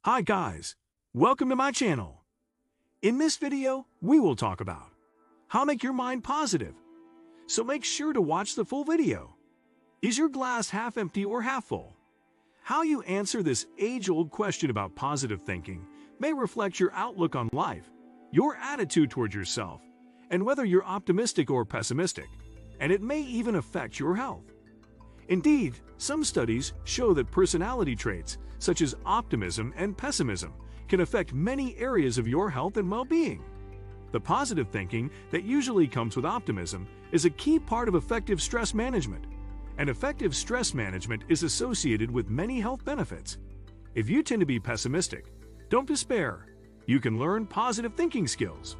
Hi guys, welcome to my channel. In this video, we will talk about how to make your mind positive. So make sure to watch the full video. Is your glass half empty or half full? How you answer this age-old question about positive thinking may reflect your outlook on life, your attitude toward yourself, and whether you're optimistic or pessimistic, and it may even affect your health. Indeed, some studies show that personality traits such as optimism and pessimism can affect many areas of your health and well-being. The positive thinking that usually comes with optimism is a key part of effective stress management, and effective stress management is associated with many health benefits. If you tend to be pessimistic, don't despair. You can learn positive thinking skills.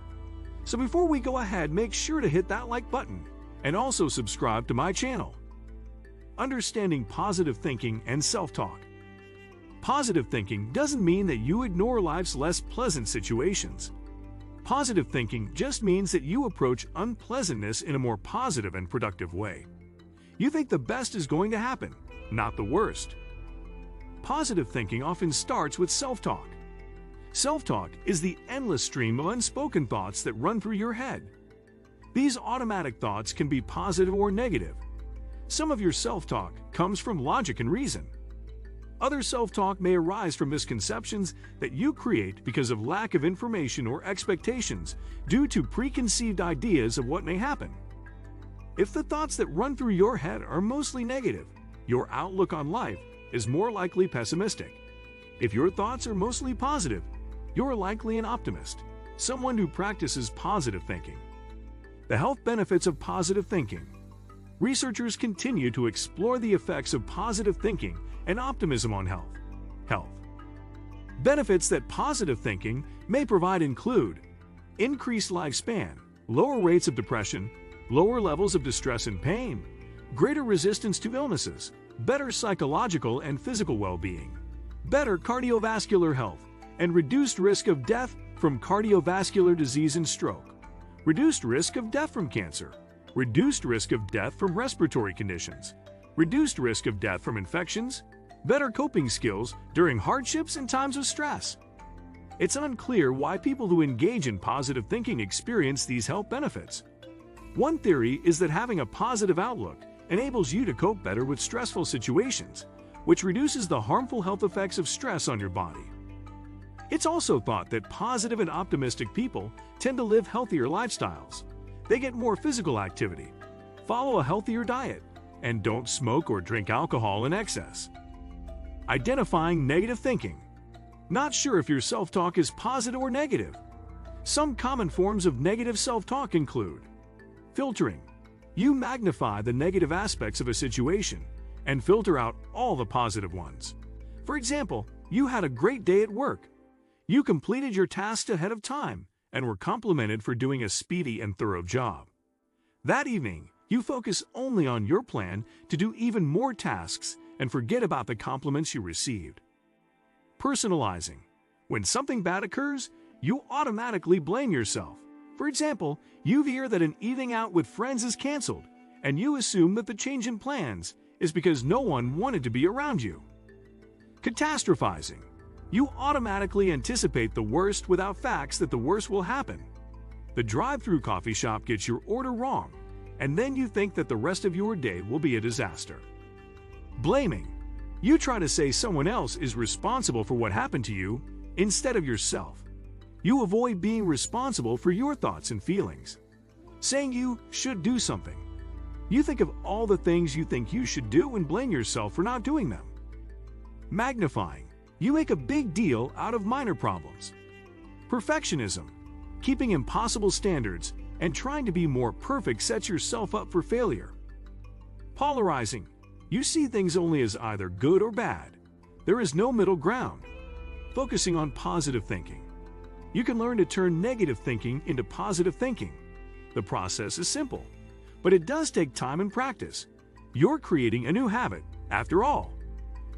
So before we go ahead, make sure to hit that like button and also subscribe to my channel. Understanding positive thinking and self-talk. Positive thinking doesn't mean that you ignore life's less pleasant situations. Positive thinking just means that you approach unpleasantness in a more positive and productive way. You think the best is going to happen, not the worst. Positive thinking often starts with self-talk. Self-talk is the endless stream of unspoken thoughts that run through your head. These automatic thoughts can be positive or negative. Some of your self-talk comes from logic and reason. Other self-talk may arise from misconceptions that you create because of lack of information or expectations due to preconceived ideas of what may happen. If the thoughts that run through your head are mostly negative, your outlook on life is more likely pessimistic. If your thoughts are mostly positive, you're likely an optimist, someone who practices positive thinking. The health benefits of positive thinking. Researchers continue to explore the effects of positive thinking and optimism on health. Benefits that positive thinking may provide include increased lifespan, lower rates of depression, lower levels of distress and pain, greater resistance to illnesses, better psychological and physical well-being, better cardiovascular health, and reduced risk of death from cardiovascular disease and stroke, reduced risk of death from cancer, reduced risk of death from respiratory conditions, reduced risk of death from infections, better coping skills during hardships and times of stress. It's unclear why people who engage in positive thinking experience these health benefits. One theory is that having a positive outlook enables you to cope better with stressful situations, which reduces the harmful health effects of stress on your body. It's also thought that positive and optimistic people tend to live healthier lifestyles. They get more physical activity, follow a healthier diet, and don't smoke or drink alcohol in excess. Identifying negative thinking. Not sure if your self-talk is positive or negative. Some common forms of negative self-talk include filtering. You magnify the negative aspects of a situation and filter out all the positive ones. For example, you had a great day at work. You completed your tasks ahead of time and were complimented for doing a speedy and thorough job. That evening, you focus only on your plan to do even more tasks and forget about the compliments you received. Personalizing. When something bad occurs, you automatically blame yourself. For example, you hear that an evening out with friends is canceled, and you assume that the change in plans is because no one wanted to be around you. Catastrophizing. You automatically anticipate the worst without facts that the worst will happen. The drive-through coffee shop gets your order wrong, and then you think that the rest of your day will be a disaster. Blaming. You try to say someone else is responsible for what happened to you instead of yourself. You avoid being responsible for your thoughts and feelings. Saying you should do something. You think of all the things you think you should do and blame yourself for not doing them. Magnifying. You make a big deal out of minor problems. Perfectionism. Keeping impossible standards and trying to be more perfect sets yourself up for failure. Polarizing. You see things only as either good or bad. There is no middle ground. Focusing on positive thinking. You can learn to turn negative thinking into positive thinking. The process is simple, but it does take time and practice. You're creating a new habit, after all.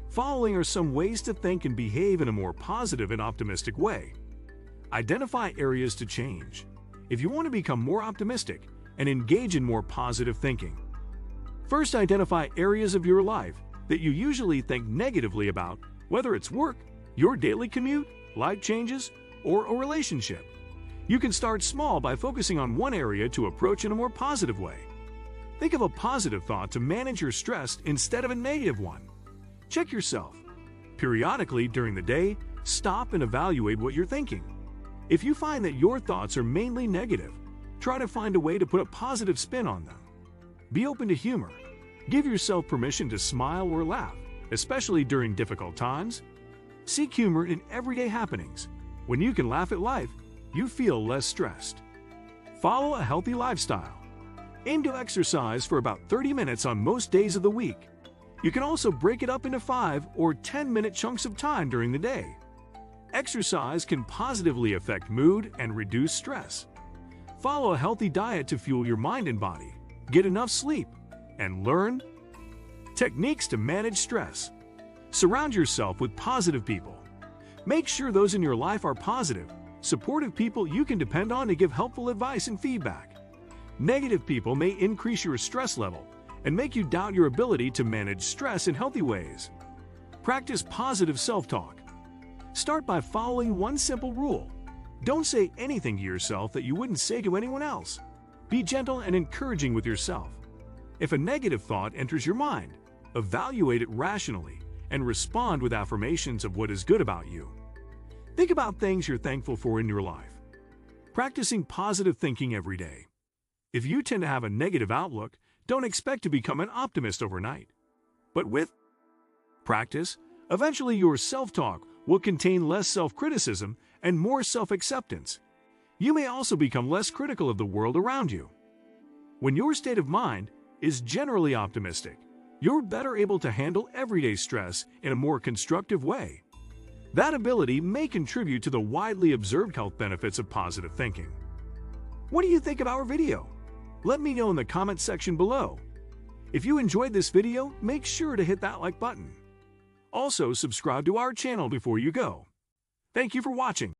Following are some ways to think and behave in a more positive and optimistic way. Identify areas to change. If you want to become more optimistic and engage in more positive thinking, first identify areas of your life that you usually think negatively about, whether it's work, your daily commute, life changes, or a relationship. You can start small by focusing on one area to approach in a more positive way. Think of a positive thought to manage your stress instead of a negative one. Check yourself. Periodically during the day, stop and evaluate what you're thinking. If you find that your thoughts are mainly negative, try to find a way to put a positive spin on them. Be open to humor. Give yourself permission to smile or laugh, especially during difficult times. Seek humor in everyday happenings. When you can laugh at life, you feel less stressed. Follow a healthy lifestyle. Aim to exercise for about 30 minutes on most days of the week. You can also break it up into 5 or 10-minute chunks of time during the day. Exercise can positively affect mood and reduce stress. Follow a healthy diet to fuel your mind and body. Get enough sleep. And learn techniques to manage stress. Surround yourself with positive people. Make sure those in your life are positive, supportive people you can depend on to give helpful advice and feedback. Negative people may increase your stress level and make you doubt your ability to manage stress in healthy ways. Practice positive self-talk. Start by following one simple rule. Don't say anything to yourself that you wouldn't say to anyone else. Be gentle and encouraging with yourself. If a negative thought enters your mind, evaluate it rationally and respond with affirmations of what is good about you. Think about things you're thankful for in your life. Practicing positive thinking every day. If you tend to have a negative outlook, don't expect to become an optimist overnight. But with practice, eventually your self-talk will contain less self-criticism and more self-acceptance. You may also become less critical of the world around you. When your state of mind is generally optimistic, you're better able to handle everyday stress in a more constructive way. That ability may contribute to the widely observed health benefits of positive thinking. What do you think of our video? Let me know in the comment section below. If you enjoyed this video, make sure to hit that like button. Also, subscribe to our channel before you go. Thank you for watching.